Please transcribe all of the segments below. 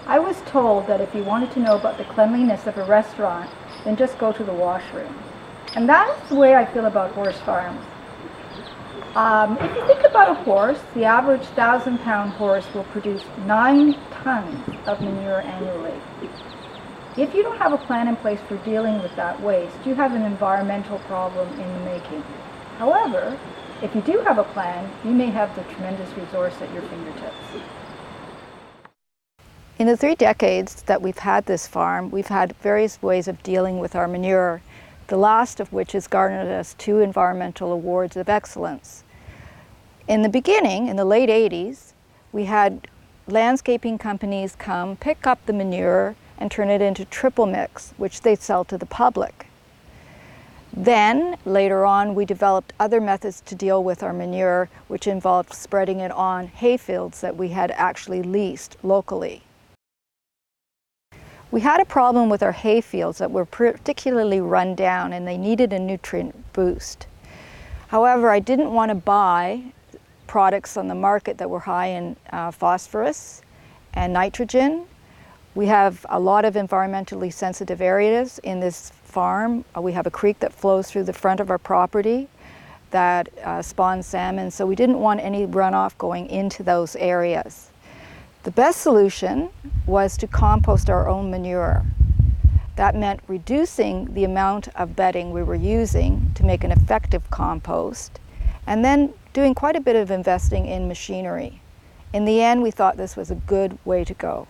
I was told that if you wanted to know about the cleanliness of a restaurant, then just go to the washroom. And that's the way I feel about horse farms. If you think about a horse, the average 1,000-pound horse will produce 9 tons of manure annually. If you don't have a plan in place for dealing with that waste, you have an environmental problem in the making. However, if you do have a plan, you may have the tremendous resource at your fingertips. In the 3 decades that we've had this farm, we've had various ways of dealing with our manure, the last of which has garnered us 2 environmental awards of excellence. In the beginning, in the late 80s, we had landscaping companies come pick up the manure and turn it into triple mix, which they sell to the public. Then, later on, we developed other methods to deal with our manure, which involved spreading it on hayfields that we had actually leased locally. We had a problem with our hayfields that were particularly run down and they needed a nutrient boost. However, I didn't want to buy products on the market that were high in phosphorus and nitrogen. We have a lot of environmentally sensitive areas in this farm. We have a creek that flows through the front of our property that spawns salmon, so we didn't want any runoff going into those areas. The best solution was to compost our own manure. That meant reducing the amount of bedding we were using to make an effective compost, and then doing quite a bit of investing in machinery. In the end, we thought this was a good way to go.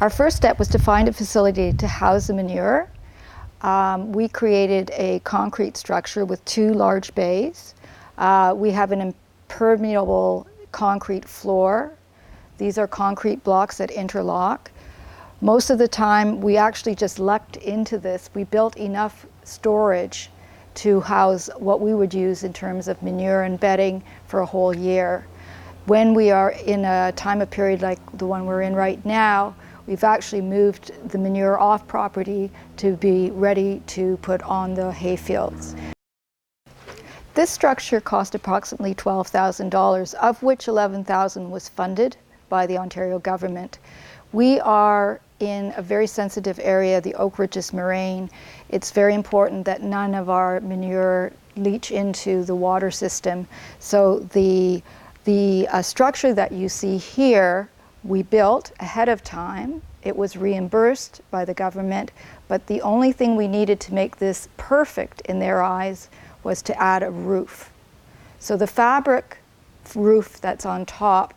Our first step was to find a facility to house the manure. We created a concrete structure with 2 large bays. We have an impermeable concrete floor. These are concrete blocks that interlock. Most of the time, we actually just lucked into this. We built enough storage to house what we would use in terms of manure and bedding for a whole year. When we are in a time of period like the one we're in right now, we've actually moved the manure off property to be ready to put on the hayfields. This structure cost approximately $12,000, of which $11,000 was funded by the Ontario government. We are in a very sensitive area, the Oak Ridges Moraine. It's very important that none of our manure leach into the water system. So the structure that you see here, we built ahead of time. It was reimbursed by the government, but the only thing we needed to make this perfect in their eyes was to add a roof. So the fabric roof that's on top,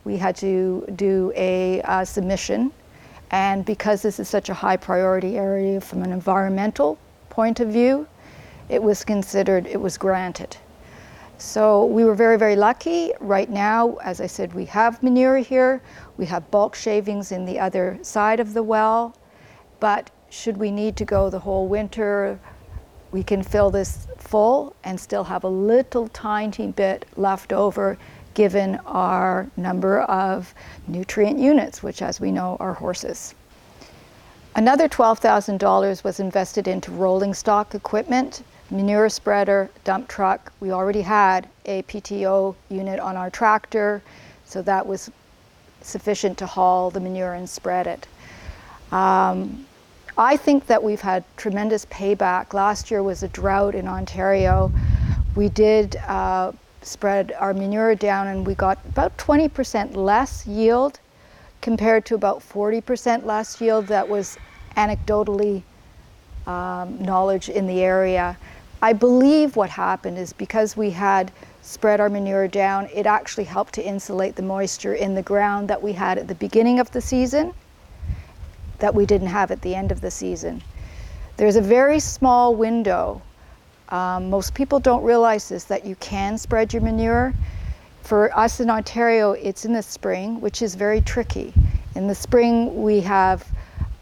we had to do a submission. And because this is such a high priority area from an environmental point of view, it was granted. So we were very, very lucky. Right now, as I said, we have manure here. We have bulk shavings in the other side of the well. But should we need to go the whole winter, we can fill this full and still have a little tiny bit left over given our number of nutrient units, which as we know are horses. Another $12,000 was invested into rolling stock equipment, manure spreader, dump truck. We already had a PTO unit on our tractor, so that was sufficient to haul the manure and spread it. I think that we've had tremendous payback. Last year was a drought in Ontario. We did spread our manure down and we got about 20% less yield compared to about 40% less yield that was anecdotally knowledge in the area. I believe what happened is because we had spread our manure down, it actually helped to insulate the moisture in the ground that we had at the beginning of the season that we didn't have at the end of the season. There's a very small window. Most people don't realize this, that you can spread your manure. For us in Ontario, it's in the spring, which is very tricky. In the spring, we have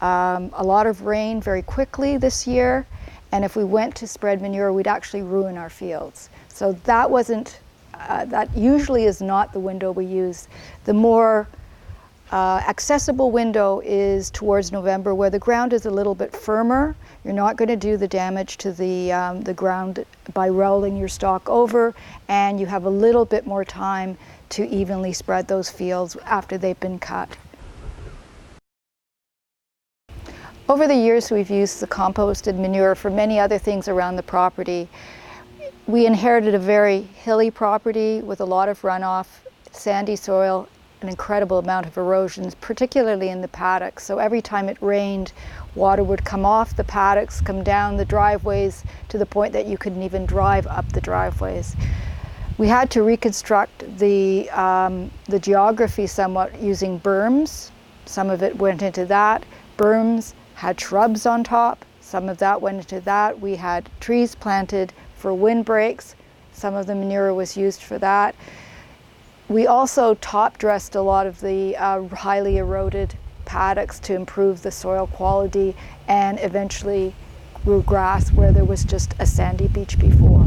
a lot of rain very quickly this year, and if we went to spread manure, we'd actually ruin our fields. So that wasn't, that usually is not the window we use. The more Accessible window is towards November, where the ground is a little bit firmer. You're not going to do the damage to the ground by rolling your stock over, and you have a little bit more time to evenly spread those fields after they've been cut. Over the years, we've used the composted manure for many other things around the property. We inherited a very hilly property with a lot of runoff, sandy soil, an incredible amount of erosion, particularly in the paddocks. So every time it rained, water would come off the paddocks, come down the driveways to the point that you couldn't even drive up the driveways. We had to reconstruct the geography somewhat using berms. Some of it went into that. Berms had shrubs on top. Some of that went into that. We had trees planted for windbreaks. Some of the manure was used for that. We also top dressed a lot of the highly eroded paddocks to improve the soil quality, and eventually grew grass where there was just a sandy beach before.